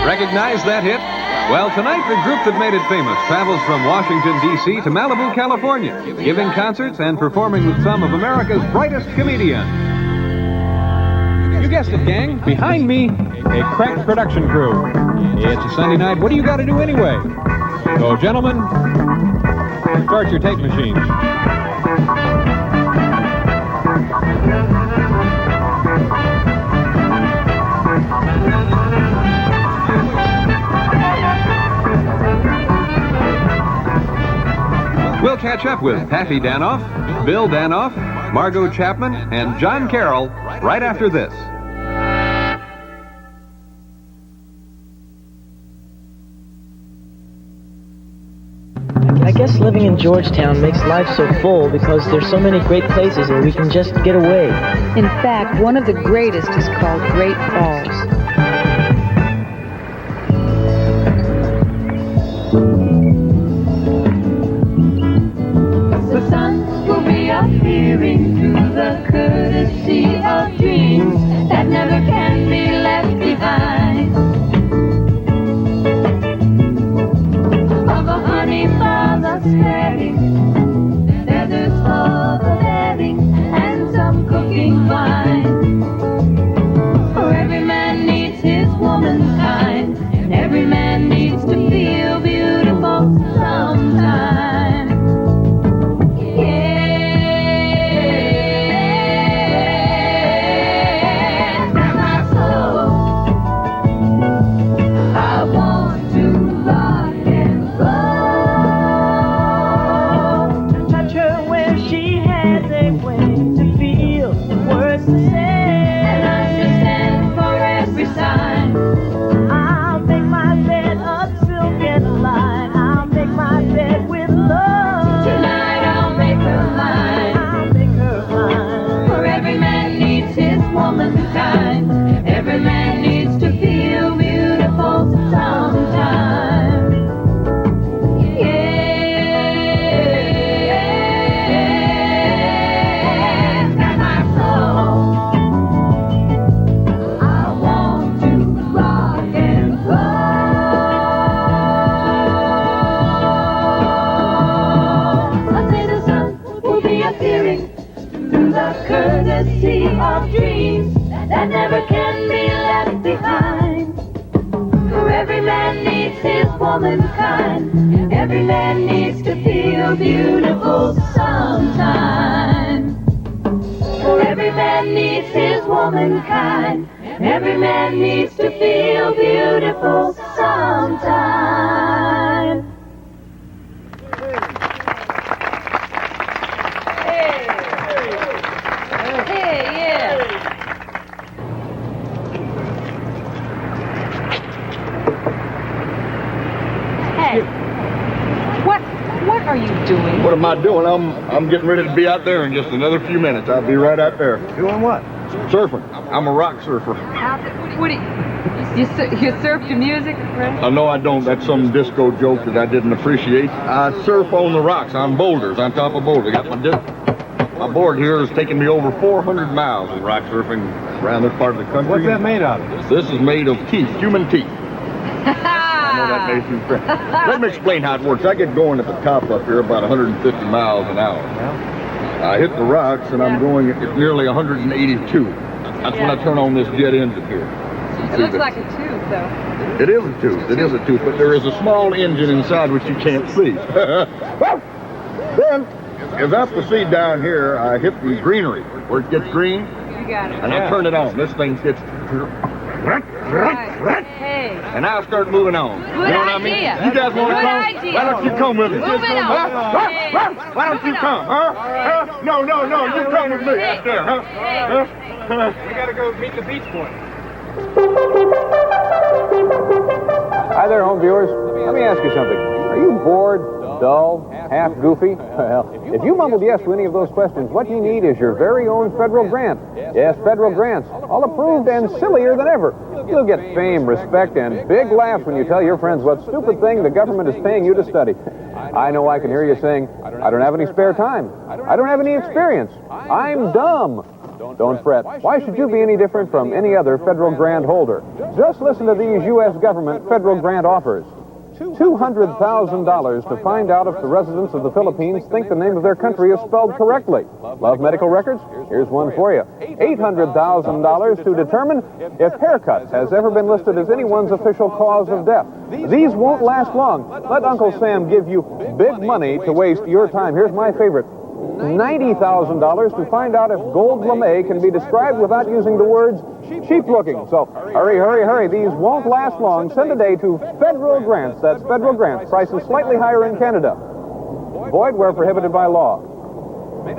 Recognize that hit? Well, tonight the group that made it famous travels from Washington, D.C. to Malibu, California, giving concerts and performing with some of America's brightest comedians. You guessed it, gang. Behind me, a crack production crew. It's a Sunday night. What do you got to do anyway? So, gentlemen, start your tape machines. We'll catch up with Taffy Danoff, Bill Danoff, Margot Chapman, and John Carroll right after this. I guess living in Georgetown makes life so full because there's so many great places where we can just get away. In fact, one of the greatest is called Great Falls. The sun will be appearing through the courtesy of dreams that never can be left behind. Of a honey father steady, feathers for the bedding, and some cooking wine. For every man needs his womankind, and every man needs to feel beautiful sometime. Every man needs to feel beautiful sometime. Yeah, got my soul. I want to rock and roll. I say the sun will be appearing through the courtesy of dreams that never can be left behind. For every man needs his womankind, every man needs to feel beautiful sometime. For every man needs his womankind, every man needs to feel beautiful sometime. What are you doing? What am I doing? I'm getting ready to be out there in just another few minutes. I'll be right out there. Doing what? Surfing. I'm a rock surfer. What do you surf to music, right? No, I don't. That's some disco joke that I didn't appreciate. I surf on the rocks, on boulders, on top of boulders. I got my board here has taken me over 400 miles of rock surfing around this part of the country. What's that made out of? This is made of teeth, human teeth. I know that makes you crazy. Let me explain how it works. I get going at the top up here about 150 miles an hour. Yeah. I hit the rocks and I'm going at nearly 182. That's when I turn on this jet engine here. It looks like a tube, though. It is a tube. It is a tube, but there is a small engine inside which you can't see. Then, as I proceed down here, I hit the greenery where it gets green. You got it. And I turn it on. This thing gets... Hey. And I start moving on. Good You know what I mean? idea. You guys want to Good come? idea. Why don't you come with me? Moving on. Why don't you come, huh? No, you come with me out there, huh? We gotta go meet the Beach Boys. Hi there, home viewers. Let me ask you something. Are you bored, dull, half goofy? Well, if you mumbled yes to any of those questions, what you need is your very own federal grant. Yes, federal grants, all approved and sillier than ever. You'll get fame, respect, and big laughs when you tell your friends what stupid thing the government is paying you to study. I know I can hear you saying, I don't have any spare time. I don't have any experience. I'm dumb. Don't fret. Why should you be any different from any other federal grant holder? Just listen to these U.S. government federal grant offers. $200,000 to find out if the residents of the Philippines think the name of their country is spelled correctly. Love medical records? Here's one for you. $800,000 to determine if haircuts has ever been listed as anyone's official cause of death. These won't last long. Let Uncle Sam give you big money to waste your time. Here's my favorite. $90,000 to find out if gold lame can be described without using the words cheap looking. So hurry, hurry, hurry. These won't last long. Send today to Federal Grants. That's Federal Grants. Prices slightly higher in Canada. Void where prohibited by law.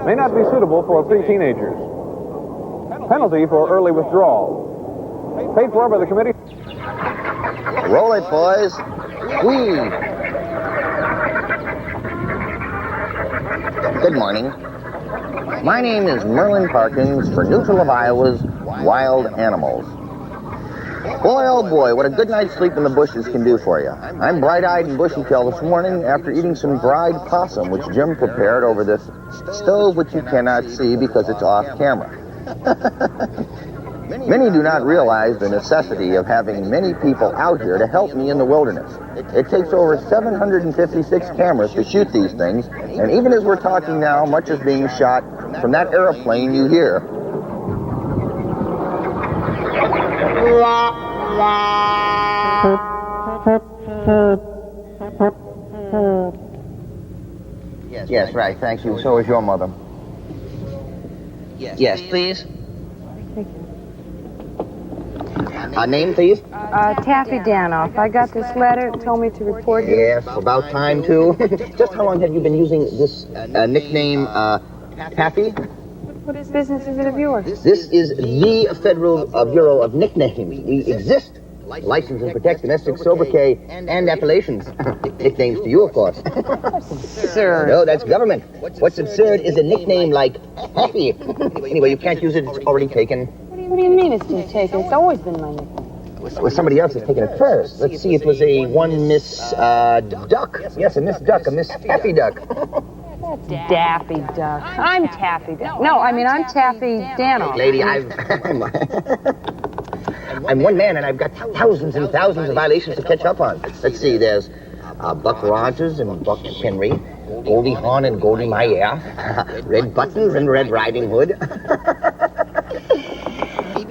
May not be suitable for pre-teenagers. Penalty for early withdrawal. Paid for by the committee. Roll it, boys. Whee! Good morning. My name is Merlin Parkins for Neutral of Iowa's Wild Animals. Boy, oh boy, what a good night's sleep in the bushes can do for you. I'm bright-eyed and bushy-tailed this morning after eating some dried possum, which Jim prepared over this stove, which you cannot see because it's off camera. Many do not realize the necessity of having many people out here to help me in the wilderness. It takes over 756 cameras to shoot these things, and even as we're talking now, much is being shot from that airplane you hear. Yes, right, thank you. So is your mother. Yes, please. Name, please? Taffy Danoff. I got this letter. It told me to report you. Yes, about time, too. Just how long have you been using this nickname, Taffy? What business is it of yours? This is the Federal Bureau of Nicknames. We exist. License and protect domestic sobriquet and appellations. Nicknames to you, of course. Absurd. No, that's government. What's absurd is a nickname like Taffy. Anyway, you can't use it. It's already taken. What do you mean it's been taken? It's always been my nickname. Well, somebody else has taken it first. Let's see, it was a one Miss Duck. Yes, a Miss Duck, a Miss Taffy Duck. Daffy Duck. I'm Taffy Duck. No, I mean, I'm Taffy Danoff. Lady, I'm one man, and I've got thousands and thousands of violations to catch up on. Let's see, there's Buck Rogers and Buck Henry, Goldie Hawn and Goldie Mayer, Red Buttons and Red Riding Hood,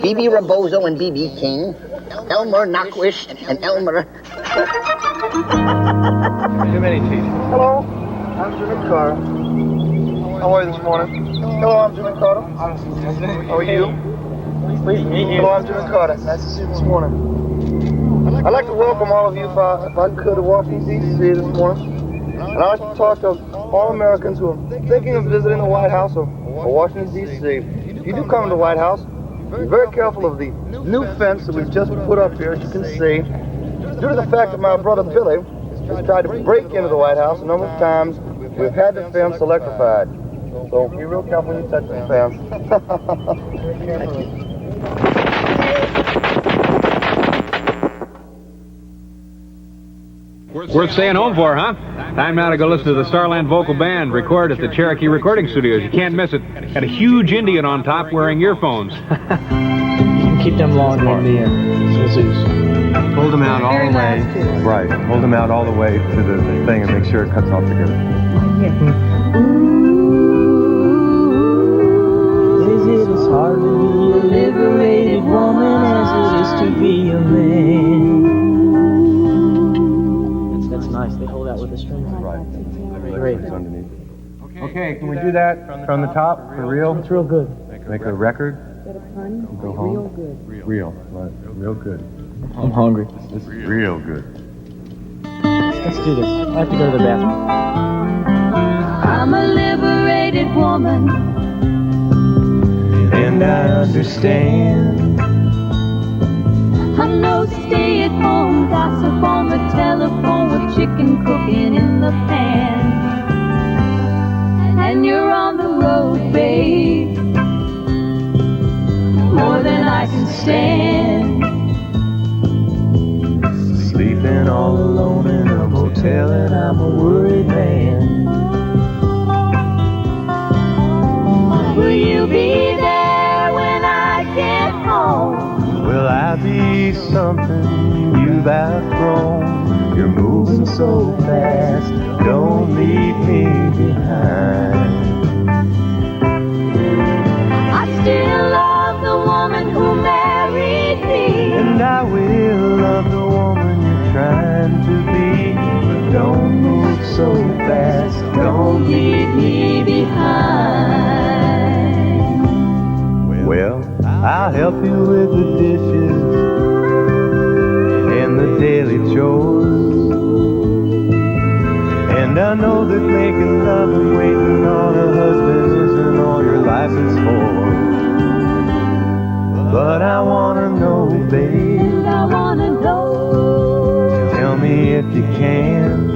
B.B. Rebozo and B.B. King, Elmer Knockwish and Elmer... Too many teeth. Hello, I'm Jimmy Carter. How are you this morning? Hello, I'm Jimmy Carter. How are you? Hello, I'm Jimmy Carter. Nice to see you this morning. I'd like to welcome all of you, if I could, to Washington, D.C. this morning. And I'd like to talk to all Americans who are thinking of visiting the White House or Washington, D.C. If you do come to the White House, be very careful of the new fence that we've just put up here, as you can see. Due to the fact that my brother Billy has tried to break into the White House a number of times, we've had the fence electrified. So be real careful when you touch the fence. Thank you. Worth staying home for, huh? Time now to go listen to the Starland Vocal Band record at the Cherokee Recording Studios. You can't miss it. Got a huge Indian on top wearing earphones. You can keep them long in the zoos. Hold them out all the way. Right. Hold them out all the way to the thing and make sure it cuts off together. Is it as hard to be a liberated woman as it is to be a man? That's nice. They hold out with the strings. Right. Great. Underneath. Okay, can we do that from the top for real? It's real good. Make a record. Go home. Real good. Real. Right. Real good. I'm hungry. This is real good. Let's do this. I have to go to the bathroom. I'm a liberated woman. And I understand. I'm no stay-at-home gossip on the telephone with chicken cooking in the pan. And you're on the road, babe, more than I can stand. Sleeping all alone in a motel and I'm a worried man. Will you be there be something you've outgrown. You're moving so fast, don't leave me behind. I still love the woman who married me, And I will love the woman you're trying to be. But don't move so fast, don't leave me behind. Well, I'll help you with the dishes and the daily chores. And I know that making love and waiting on a husband isn't all your life is for. But I wanna know, babe, I wanna know. tell me if you can.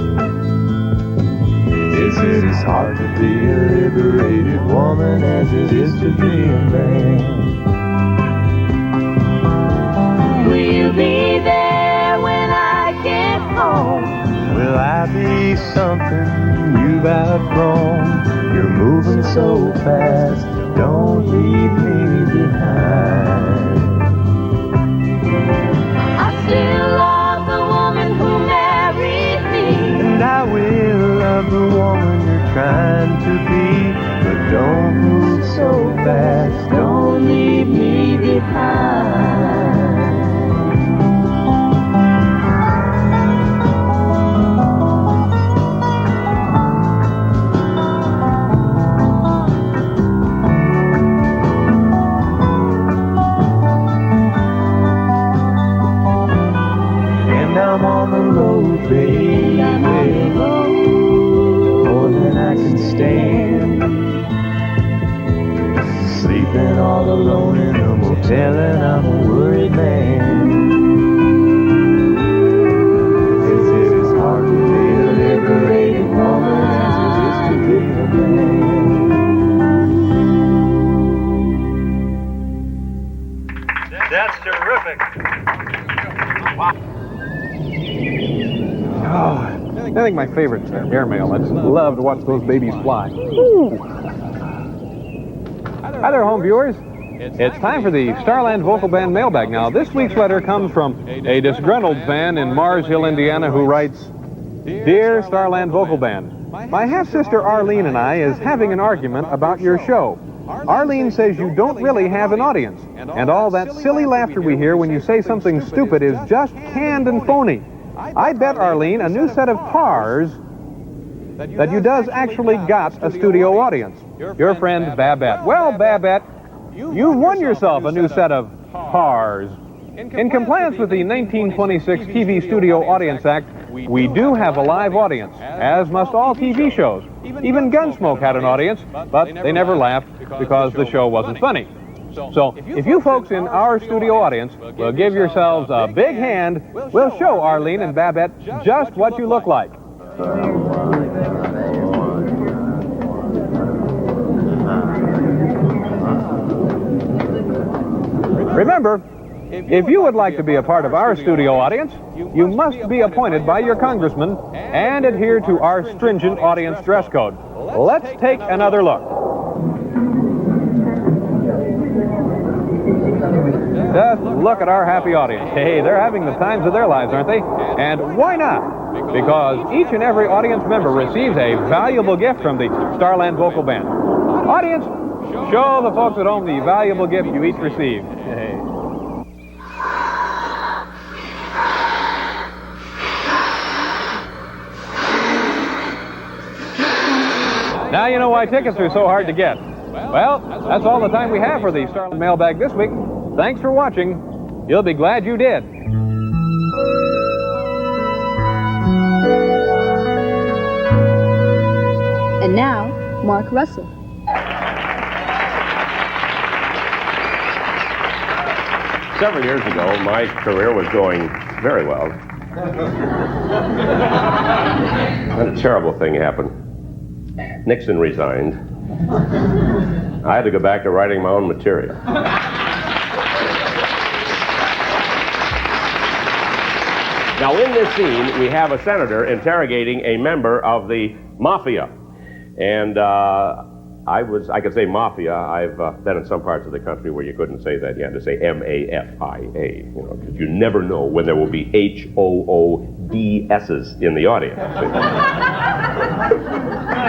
Is it as hard to be a liberated woman as it is to be a man? Will you be there when I get home? Will I be something you've outgrown? You're moving so fast, don't leave me behind. I still love the woman who married me, And I will love the woman you're trying to be. But don't move so fast, don't leave me behind. I'm on the road, baby, more than I can stand. Sleeping all alone in a motel and I'm a worried man. Is it as hard to be a liberated woman as it is to be a man? That's terrific. Oh, I think my favorite airmail. I just love to watch those babies fly. Ooh. Hi there, home viewers. It's time for the Starland Vocal Band mailbag. Now, this week's letter comes from a disgruntled fan in Mars Hill, Indiana, who writes, Dear Starland Vocal Band, my half-sister Arlene and I is having an argument about your show. Arlene says you don't really have an audience, and all that silly laughter we hear when you say something stupid is just canned and phony. I bet, Arlene, a new set of cars that you does actually got a studio audience. Your friend, Babette. Well, Babette, you've won yourself a new set of cars. In compliance with the 1926 TV Studio Audience Act, we do have a live audience, as must all TV shows. Even Gunsmoke had an audience, but they never laughed because the show wasn't funny. So, if you folks in our studio audience will give yourselves a big hand, we'll show Arlene and Babette just what you look like. Remember, if you would like to be a part of our studio audience, you must be appointed by your congressman and adhere to our stringent audience dress code. Let's take another look. Just look at our happy audience. Hey, they're having the times of their lives, aren't they? And why not? Because each and every audience member receives a valuable gift from the Starland Vocal Band. Audience, show the folks at home the valuable gift you each received. Hey. Now you know why tickets are so hard to get. Well, that's all the time we have for the Starland Mailbag this week. Thanks for watching. You'll be glad you did. And now, Mark Russell. Several years ago, my career was going very well. Then a terrible thing happened. Nixon resigned. I had to go back to writing my own material. Now, in this scene, we have a senator interrogating a member of the mafia. And I could say mafia. I've been in some parts of the country where you couldn't say that. You had to say M-A-F-I-A, because you never know when there will be H-O-O-D-S's in the audience.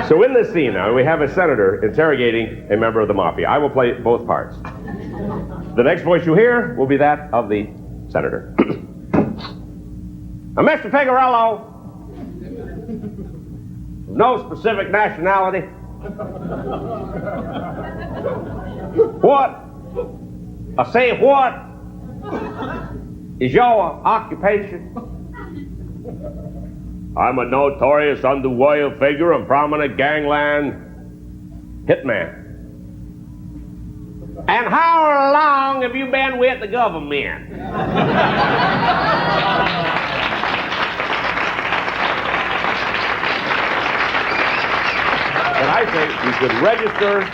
So in this scene now, we have a senator interrogating a member of the mafia. I will play both parts. The next voice you hear will be that of the senator. Now, Mr. Figueroa, no specific nationality. What? I say, what is your occupation? I'm a notorious underworld figure and prominent gangland hitman. And how long have you been with the government? And I think we should register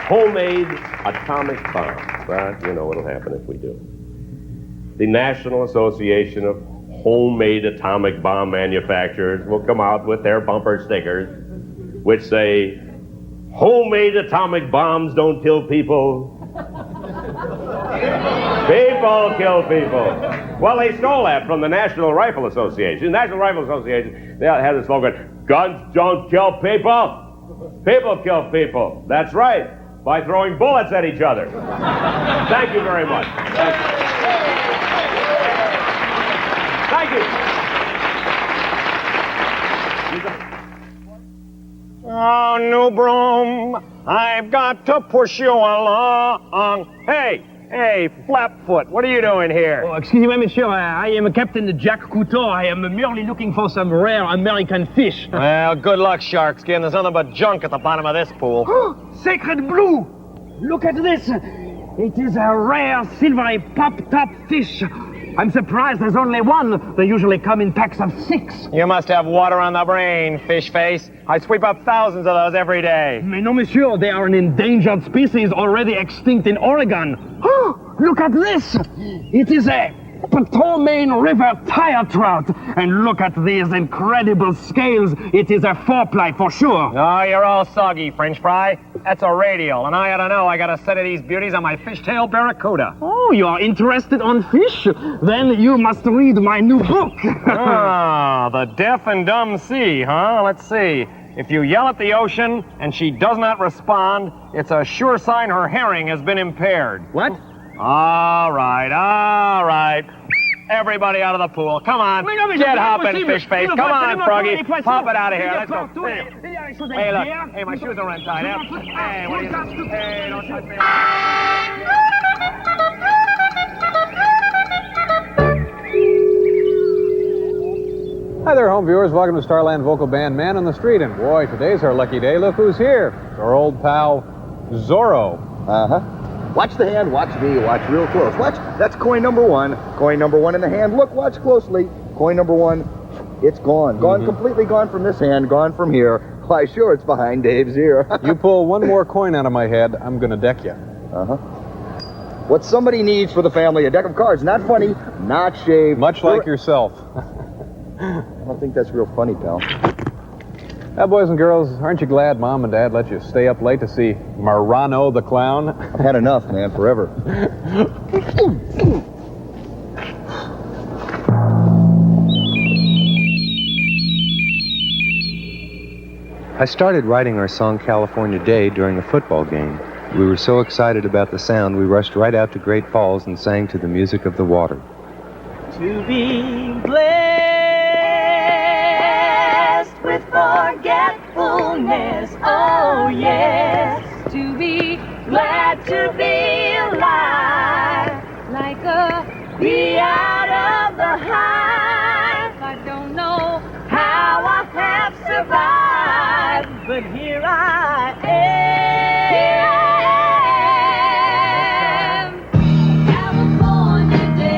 homemade atomic bombs. But you know what'll happen if we do. The National Association of Homemade Atomic Bomb Manufacturers will come out with their bumper stickers which say, homemade atomic bombs don't kill people. People kill people. Well, they stole that from the National Rifle Association. The National Rifle Association, they has a slogan, guns don't kill people. People kill people. That's right, by throwing bullets at each other. Thank you very much. Thank you. Thank you. Oh, new broom, I've got to push you along. Hey, Flapfoot, what are you doing here? Oh, excuse me, monsieur. I am Captain Jack Couteau. I am merely looking for some rare American fish. Well, good luck, Sharkskin. There's nothing but junk at the bottom of this pool. Sacred blue! Look at this. It is a rare silvery pop-top fish. I'm surprised there's only one. They usually come in packs of 6. You must have water on the brain, fish face. I sweep up thousands of those every day. Mais non, monsieur. They are an endangered species already extinct in Oregon. Oh, look at this. It is a Potomac River tire trout. And look at these incredible scales. It is a 4-ply for sure. Oh, you're all soggy, French fry. That's a radial, and I ought to know I got a set of these beauties on my fishtail barracuda. Oh, you are interested on fish? Then you must read my new book. Ah, The Deaf and Dumb Sea, huh? Let's see. If you yell at the ocean and she does not respond, it's a sure sign her hearing has been impaired. What? All right. Everybody out of the pool. Come on. Get hopping, fish face. Come on, Froggy. Pop it out of here. Let's go. Hey, look. Hey, my shoes are untied up. Hey, what are you doing? Hey, don't touch me. Hi there, home viewers. Welcome to Starland Vocal Band, Man on the Street. And boy, today's our lucky day. Look who's here. Our old pal, Zorro. Uh-huh. Watch the hand, watch me, watch real close. Watch, that's coin number 1. Coin number 1 in the hand. Look, watch closely. Coin number 1, it's gone. Gone, completely gone from this hand, gone from here. Why, sure, it's behind Dave's ear. You pull one more coin out of my head, I'm gonna deck you. Uh-huh. What somebody needs for the family, a deck of cards. Not funny, not shaved. Much like yourself. I don't think that's real funny, pal. Now, boys and girls, aren't you glad Mom and Dad let you stay up late to see Marano the Clown? I've had enough, man, forever. I started writing our song California Day during a football game. We were so excited about the sound, we rushed right out to Great Falls and sang to the music of the water. To be blessed with forgetfulness, oh yes. To be glad to be alive, like a bee out of the hive. I don't know how I have survived, but here I am. Here I am. California Day.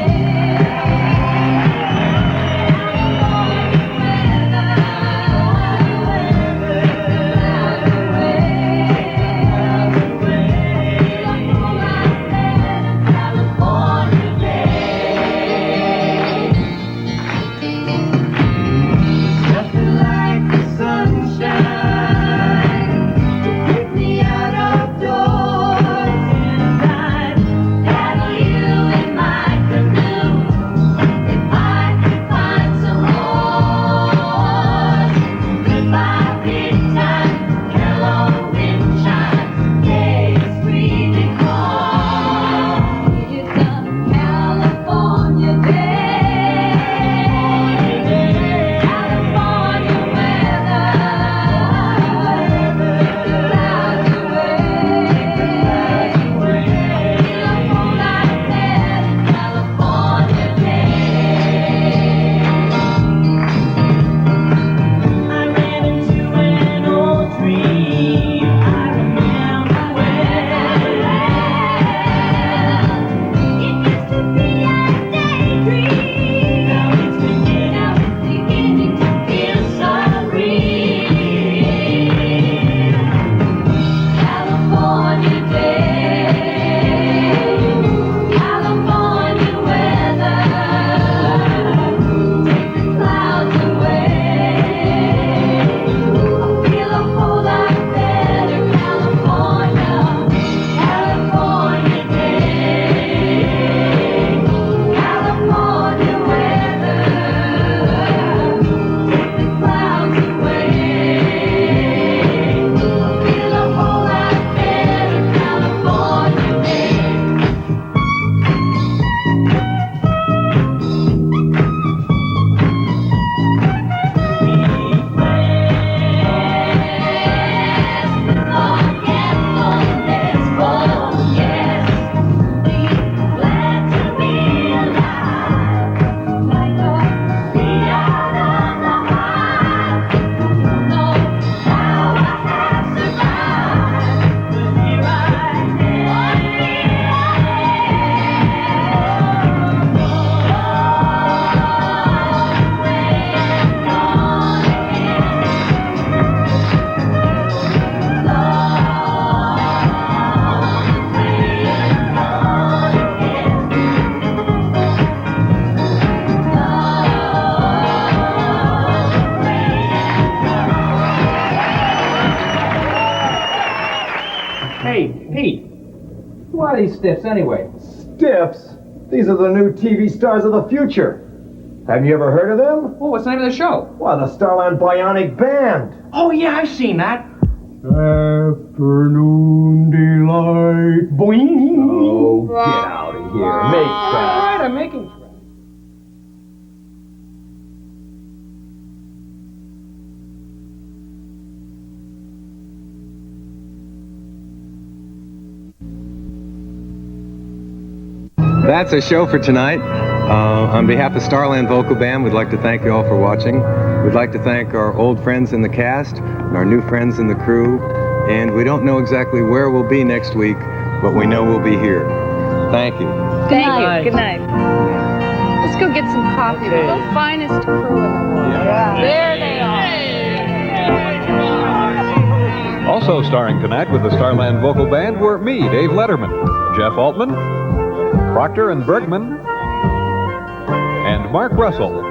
are these stiffs, anyway? Stiffs? These are the new TV stars of the future. Have you ever heard of them? Oh, what's the name of the show? Why, the Starland Bionic Band. Oh, yeah, I've seen that. Afternoon delight. Boing. Oh, get out of here. Make tracks. All right, I'm making tracks. That's a show for tonight. On behalf of Starland Vocal Band, we'd like to thank you all for watching. We'd like to thank our old friends in the cast and our new friends in the crew. And we don't know exactly where we'll be next week, but we know we'll be here. Thank you. Thank you. Good night. Let's go get some coffee. We're the finest crew in the world. Yeah. There they are. Also starring tonight with the Starland Vocal Band were me, Dave Letterman, Jeff Altman, Proctor and Bergman, and Mark Russell.